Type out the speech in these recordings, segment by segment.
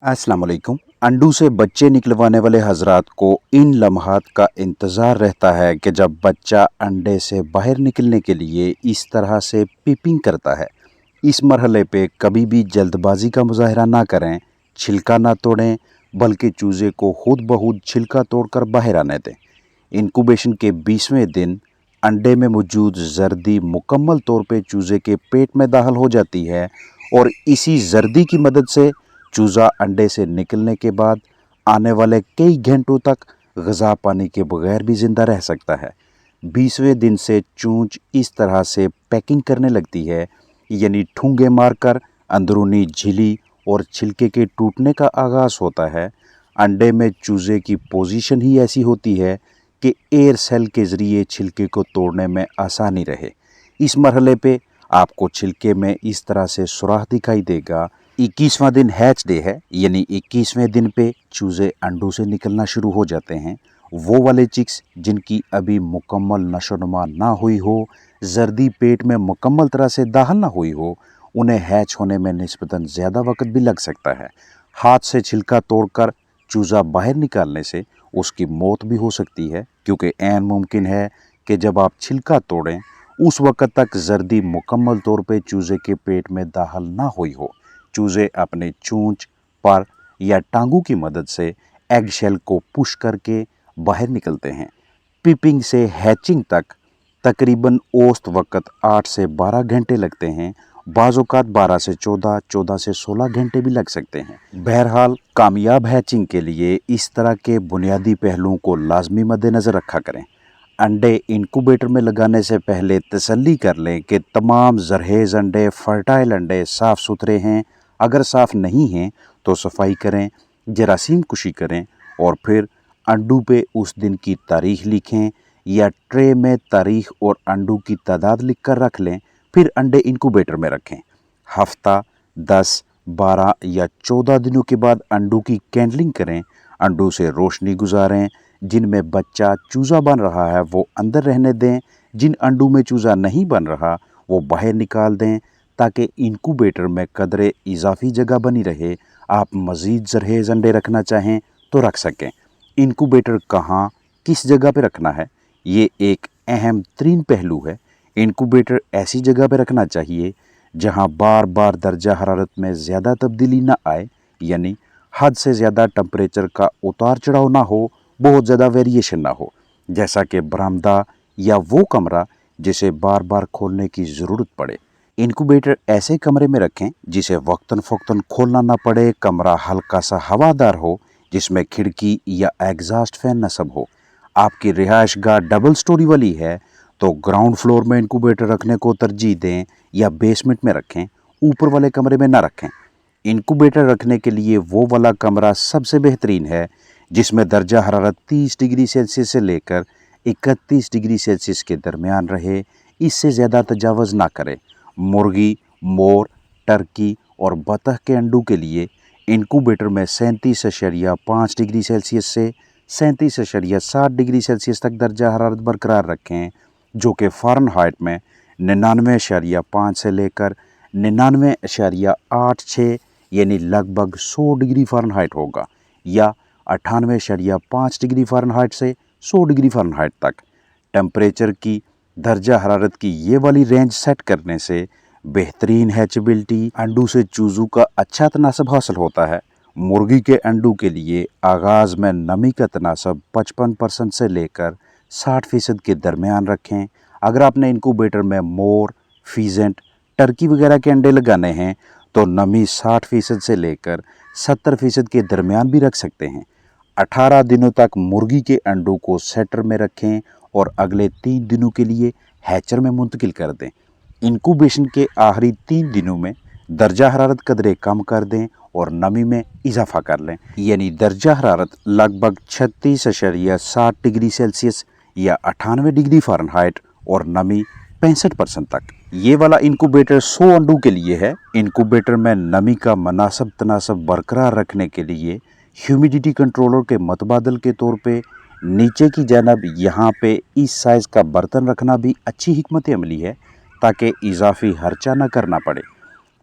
अस्सलाम वालेकुम। अंडू से बच्चे निकलवाने वाले हजरात को इन लम्हात का इंतज़ार रहता है कि जब बच्चा अंडे से बाहर निकलने के लिए इस तरह से पीपिंग करता है। इस मरहले पे कभी भी जल्दबाजी का मुजाहरा ना करें, छिलका ना तोड़ें, बल्कि चूज़े को खुद ब खुद छिलका तोड़कर बाहर आने दें। इंक्यूबेशन के 20वें दिन अंडे में मौजूद जर्दी मुकम्मल तौर पे चूज़े के पेट में दाखिल हो जाती है और इसी जर्दी की मदद से चूज़ा अंडे से निकलने के बाद आने वाले कई घंटों तक ग़िज़ा पानी के बगैर भी ज़िंदा रह सकता है। 20वें दिन से चूंच इस तरह से पैकिंग करने लगती है, यानी ठूंगे मारकर अंदरूनी झिल्ली और छिलके के टूटने का आगाज़ होता है। अंडे में चूज़े की पोजीशन ही ऐसी होती है कि एयर सेल के ज़रिए छिलके को तोड़ने में आसानी रहे। इस मरहले पे आपको छिलके में इस तरह से सुराख दिखाई देगा। 21वां दिन हैच डे है, यानी 21वें दिन पे चूज़े अंडों से निकलना शुरू हो जाते हैं। वो वाले चिक्स जिनकी अभी मुकम्मल नशोनुमा ना हुई हो, जर्दी पेट में मुकम्मल तरह से दाखिल ना हुई हो, उन्हें हैच होने में निस्बतन ज़्यादा वक्त भी लग सकता है। हाथ से छिलका तोड़कर चूज़ा बाहर निकालने से उसकी मौत भी हो सकती है, क्योंकि ऐन मुमकिन है कि जब आप छिलका तोड़ें उस वक़्त तक जर्दी मुकम्मल तौर पे चूज़े के पेट में दाखिल ना हुई हो। चूज़े अपने चोंच, पर या टांगों की मदद से एग शेल को पुश करके बाहर निकलते हैं। पिपिंग से हैचिंग तक तकरीबन औसत वक़्त 8 से 12 घंटे लगते हैं। बाज़-औक़ात 12 से 14, 14 से 16 घंटे भी लग सकते हैं। बहरहाल कामयाब हैचिंग के लिए इस तरह के बुनियादी पहलुओं को लाजमी मद्देनज़र रखा करें। अंडे इंक्यूबेटर में लगाने से पहले तसल्ली कर लें कि तमाम जरहेज़ अंडे, फर्टाइल अंडे साफ़ सुथरे हैं। अगर साफ़ नहीं हैं तो सफाई करें, जरासीम कुशी करें और फिर अंडू पे उस दिन की तारीख लिखें या ट्रे में तारीख और अंडू की तादाद लिख कर रख लें। फिर अंडे इंक्यूबेटर में रखें। हफ्ता 10, 12 या 14 दिनों के बाद अंडू की कैंडलिंग करें। अंडू से रोशनी गुजारें। जिनमें बच्चा चूज़ा बन रहा है वो अंदर रहने दें। जिन अंडू में चूज़ा नहीं बन रहा वो बाहर निकाल दें, ताकि इंक्यूबेटर में कदरे इजाफी जगह बनी रहे। आप मज़ीद जरहेज़ अंडे रखना चाहें तो रख सकें। इंक्यूबेटर कहाँ, किस जगह पे रखना है, ये एक अहम तरीन पहलू है। इंक्यूबेटर ऐसी जगह पे रखना चाहिए जहाँ बार बार दर्जा हरारत में ज़्यादा तब्दीली ना आए, यानी हद से ज़्यादा टेम्परेचर का उतार चढ़ाव ना हो, बहुत ज़्यादा वेरिएशन ना हो, जैसा कि बरामदा या वो कमरा जिसे बार बार खोलने की ज़रूरत पड़े। इंक्यूबेटर ऐसे कमरे में रखें जिसे वक्तन फ़ौक्तन खोलना ना पड़े। कमरा हल्का सा हवादार हो, जिसमें खिड़की या एग्जॉस्ट फैन नस्ब हो। आपकी रिहाइश गाह डबल स्टोरी वाली है तो ग्राउंड फ्लोर में इंक्यूबेटर रखने को तरजीह दें या बेसमेंट में रखें, ऊपर वाले कमरे में ना रखें। इंक्यूबेटर रखने के लिए वो वाला कमरा सबसे बेहतरीन है जिसमें दर्जा हरारत 30 डिग्री सेल्सियस से लेकर 31 डिग्री सेल्सियस के दरमियान रहे। इससे ज़्यादा तजावज़ ना करें। मुर्गी, मोर, टर्की और बतख के अंडों के लिए इंक्यूबेटर में 37.5 डिग्री सेल्सियस से 37.7 डिग्री सेल्सियस तक दर्जा हरारत बरकरार रखें, जो कि फ़ारेनहाइट में 99.5 से लेकर 99.86 यानी लगभग 100 डिग्री फ़ारेनहाइट होगा, या 98.5 डिग्री फ़ारेनहाइट से 100 डिग्री फ़ारेनहाइट तक। टेम्परेचर की दर्जा हरारत की ये वाली रेंज सेट करने से बेहतरीन हैचेबिलिटी, अंडू से चूज़ों का अच्छा तनासब हासिल होता है। मुर्गी के अंडू के लिए आगाज़ में नमी का तनासब 55% से लेकर 60% के दरमियान रखें। अगर आपने इंक्यूबेटर में मोर, फीजेंट, टर्की वगैरह के अंडे लगाने हैं तो नमी 60% से लेकर 70% के दरमियान भी रख सकते हैं। 18 दिनों तक मुर्गी के अंडों को सेटर में रखें और अगले 3 दिनों के लिए हैचर में मुंतकिल कर दें। इंक्यूबेशन के आखिरी 3 दिनों में दर्जा हरारत कदरे कम कर दें और नमी में इजाफा कर लें, यानी दर्जा हरारत लगभग 36.7 डिग्री सेल्सियस या 98 डिग्री फ़ारेनहाइट और नमी 65% तक। ये वाला इंक्यूबेटर 100 अंडों के लिए है। इंक्यूबेटर में नमी का मुनासिब तनासब बरकरार रखने के लिए ह्यूमिडिटी कंट्रोलर के मतबादल के तौर पे नीचे की जानब यहाँ पे इस साइज़ का बर्तन रखना भी अच्छी हिकमत अमली है, ताकि इजाफी खर्चा न करना पड़े।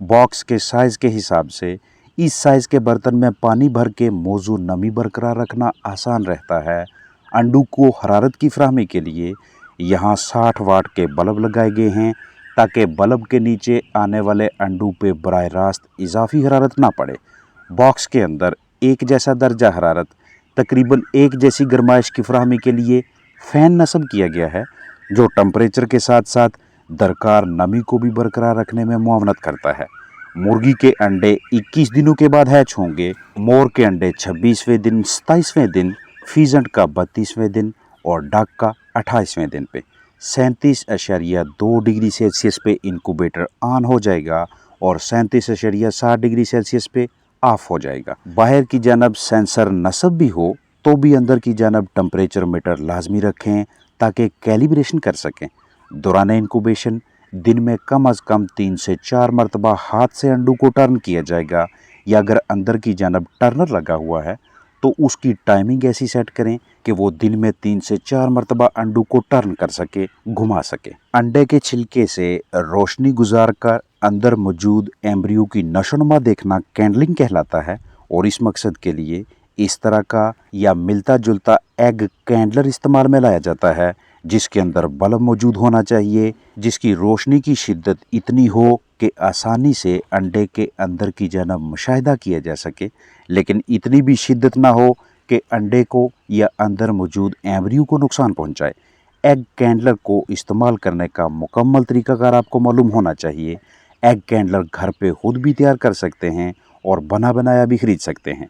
बॉक्स के साइज़ के हिसाब से इस साइज़ के बर्तन में पानी भर के मौजूद नमी बरकरार रखना आसान रहता है। अंडों को हरारत की फराहमी के लिए यहाँ 60 वाट के बल्ब लगाए गए हैं ताकि बल्ब के नीचे आने वाले अंडों पे बराह रास्त इजाफी हरारत ना पड़े। बॉक्स के अंदर एक जैसा दर्जा हरारत तकरीबन एक जैसी गर्माइश की फराहमी के लिए फ़ैन नस्ब किया गया है, जो टेम्परेचर के साथ साथ दरकार नमी को भी बरकरार रखने में मुआवनत करता है। मुर्गी के अंडे 21 दिनों के बाद हैच होंगे, मोर के अंडे 26वें दिन, 27वें दिन, फीजेंट का 32वें दिन और डक का 28वें दिन पे 37.2 डिग्री सेल्सियस पे इंक्यूबेटर ऑन हो जाएगा और 37.7 डिग्री सेल्सियस पे ऑफ हो जाएगा। बाहर की जानब सेंसर नस्ब भी हो तो भी अंदर की जानब टेम्परेचर मीटर लाजमी रखें ताकि कैलिब्रेशन कर सकें। दौरान इंक्यूबेशन दिन में कम अज़ कम 3 से 4 मरतबा हाथ से अंडों को टर्न किया जाएगा, या अगर अंदर की जानब टर्नर लगा हुआ है तो उसकी टाइमिंग ऐसी सेट करें कि वो दिन में 3 से 4 मरतबा अंडों को टर्न कर सके, घुमा सके। अंडे के छिलके से रोशनी गुजार कर अंदर मौजूद एम्ब्रियो की नशोनुमा देखना कैंडलिंग कहलाता है, और इस मकसद के लिए इस तरह का या मिलता जुलता एग कैंडलर इस्तेमाल में लाया जाता है, जिसके अंदर बल्ब मौजूद होना चाहिए, जिसकी रोशनी की शिद्दत इतनी हो कि आसानी से अंडे के अंदर की जानब मुशाहिदा किया जा सके, लेकिन इतनी भी शिद्दत ना हो कि अंडे को या अंदर मौजूद एम्ब्रियो को नुकसान पहुंचाए। एग कैंडलर को इस्तेमाल करने का मुकम्मल तरीकाकार आपको मालूम होना चाहिए। एग कैंडलर घर पे खुद भी तैयार कर सकते हैं और बना बनाया भी खरीद सकते हैं।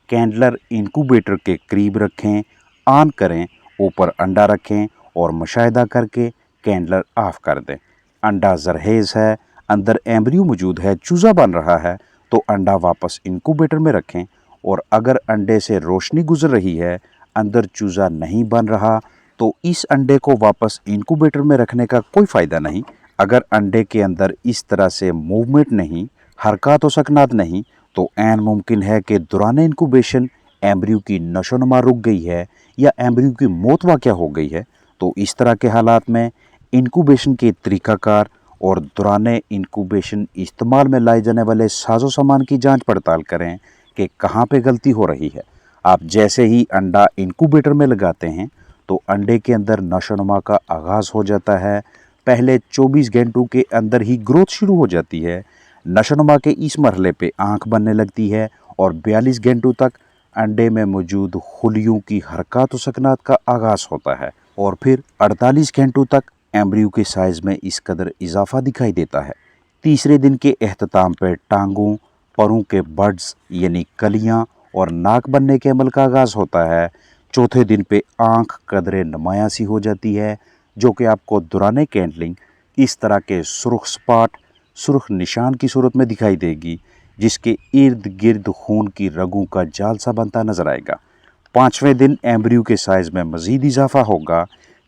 कैंडलर इंक्यूबेटर के करीब रखें, ऑन करें, ऊपर अंडा रखें और मुशाहिदा करके कैंडलर ऑफ कर दें। अंडा जरहेज है, अंदर एम्ब्रियो मौजूद है, चूज़ा बन रहा है तो अंडा वापस इंक्यूबेटर में रखें, और अगर अंडे से रोशनी गुजर रही है, अंदर चूज़ा नहीं बन रहा, तो इस अंडे को वापस इंक्यूबेटर में रखने का कोई फ़ायदा नहीं। अगर अंडे के अंदर इस तरह से मूवमेंट नहीं, हरकत व सकनात नहीं, तो ऐन मुमकिन है कि दौरान इंक्यूबेशन एम्ब्रियो की नशोनुमा रुक गई है या एम्ब्रियो की मौत वाक़या हो गई है। तो इस तरह के हालात में इंक्यूबेशन के तरीक़ाकार और दौरान इंक्यूबेशन इस्तेमाल में लाए जाने वाले साजो सामान की जांच पड़ताल करें कि कहाँ पे गलती हो रही है। आप जैसे ही अंडा इंक्यूबेटर में लगाते हैं तो अंडे के अंदर नशोनुमा का आगाज़ हो जाता है। पहले 24 घंटों के अंदर ही ग्रोथ शुरू हो जाती है। नशोनुमा के इस मरहले पे आँख बनने लगती है और 42 घंटों तक अंडे में मौजूद खुलियों की हरकत व सकनात का आगाज़ होता है, और फिर 48 घंटों तक एम्ब्रियो के साइज़ में इस कदर इजाफा दिखाई देता है। तीसरे दिन के अख्ताम पर टांगों, परों के बड्स यानी कलियां और नाक बनने के अमल का आगाज़ होता है। चौथे दिन पे आँख कदरे नुमाया सी हो जाती है, जो कि आपको दौरान कैंडलिंग इस तरह के सुर्ख स्पॉट, सुर्ख निशान की सूरत में दिखाई देगी, जिसके इर्द गिर्द खून की रगों का जाल सा बनता नजर आएगा। 5वें दिन एम्ब्रियो के साइज़ में मज़ीद इजाफा होगा।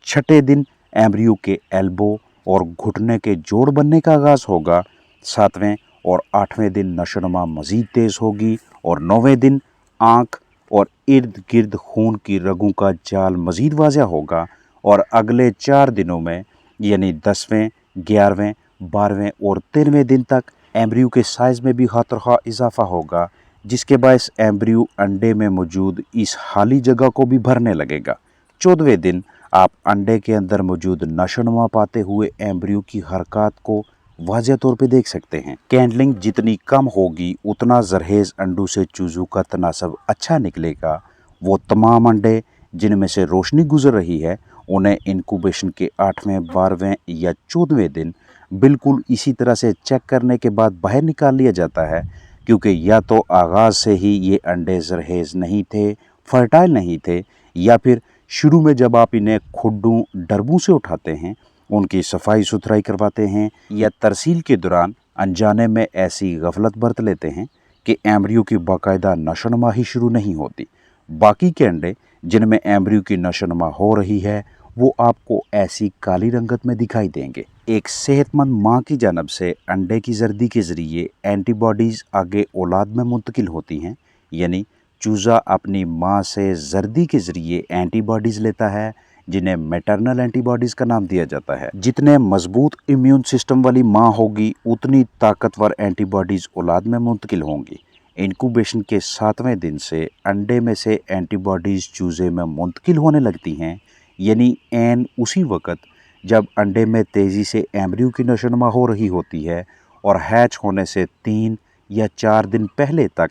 6ठे दिन एम्ब्रियो के एल्बो और घुटने के जोड़ बनने का आगाज़ होगा। 7वें और 8वें दिन नशोनुमा मज़ीद तेज़ होगी, और 9वें दिन आँख और इर्द गिर्द खून की रगों का जाल मज़ीद वाज़ह होगा, और अगले 4 दिनों में यानी 10वें, 11वें, 12वें और 13वें दिन तक एम्ब्रियो के साइज़ में भी खातरखा इजाफा होगा, जिसके बायस एम्ब्रियो अंडे में मौजूद इस खाली जगह को भी भरने लगेगा। 14वें दिन आप अंडे के अंदर मौजूद नशोनुमा पाते हुए एम्ब्रियो की हरकत को वाज़ह तौर पे देख सकते हैं। कैंडलिंग जितनी कम होगी उतना जरहेज अंडों से चूज़ों का तनासब अच्छा निकलेगा। वो तमाम अंडे जिनमें से रोशनी गुजर रही है, उन्हें इंक्यूबेशन के 8वें, 12वें या 14वें दिन बिल्कुल इसी तरह से चेक करने के बाद बाहर निकाल लिया जाता है, क्योंकि या तो आगाज़ से ही ये अंडे जरहेज नहीं थे, फर्टाइल नहीं थे, या फिर शुरू में जब आप इन्हें खुड्डों डरबों से उठाते हैं, उनकी सफाई सुथराई करवाते हैं, या तरसील के दौरान अनजाने में ऐसी गफलत बरत लेते हैं कि एम्ब्रियो की बाकायदा नशोनुमा ही शुरू नहीं होती। बाकी के अंडे जिनमें एम्ब्रियो की नशोनुमा हो रही है, वो आपको ऐसी काली रंगत में दिखाई देंगे। एक सेहतमंद माँ की जानब से अंडे की जर्दी के ज़रिए एंटीबॉडीज़ आगे औलाद में मुंतकिल होती हैं, यानी चूज़ा अपनी माँ से जर्दी के ज़रिए एंटीबॉडीज़ लेता है, जिन्हें मैटरनल एंटीबॉडीज़ का नाम दिया जाता है। जितने मजबूत इम्यून सिस्टम वाली माँ होगी, उतनी ताकतवर एंटीबॉडीज़ औलाद में मुंतकिल होंगी। इंक्यूबेशन के 7वें दिन से अंडे में से एंटीबॉडीज़ चूज़े में मुंतकिल होने लगती हैं, यानी ऐन उसी वक्त जब अंडे में तेज़ी से एम्ब्रियो की नशोनुमा हो रही होती है और हैच होने से 3 या 4 दिन पहले तक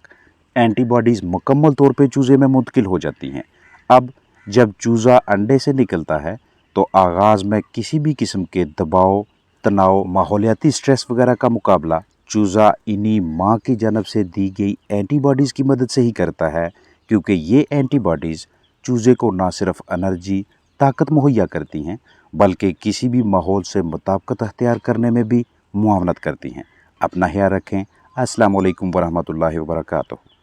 एंटीबॉडीज़ मुकम्मल तौर पे चूज़े में मुंतकिल हो जाती हैं। अब जब चूज़ा अंडे से निकलता है तो आगाज़ में किसी भी किस्म के दबाव, तनाव, माहौलियाती स्ट्रेस वगैरह का मुकाबला चूज़ा इन्हीं माँ की जानब से दी गई एंटीबॉडीज़ की मदद से ही करता है, क्योंकि ये एंटीबॉडीज़ चूज़े को ना सिर्फ एनर्जी, ताकत मुहैया करती हैं, बल्कि किसी भी माहौल से मुताबिकत अख्तियार करने में भी मुआवनत करती हैं। अपना ख्याल रखें। अस्सलाम वालेकुम वरहमतुल्लाहि वबरकातुहू।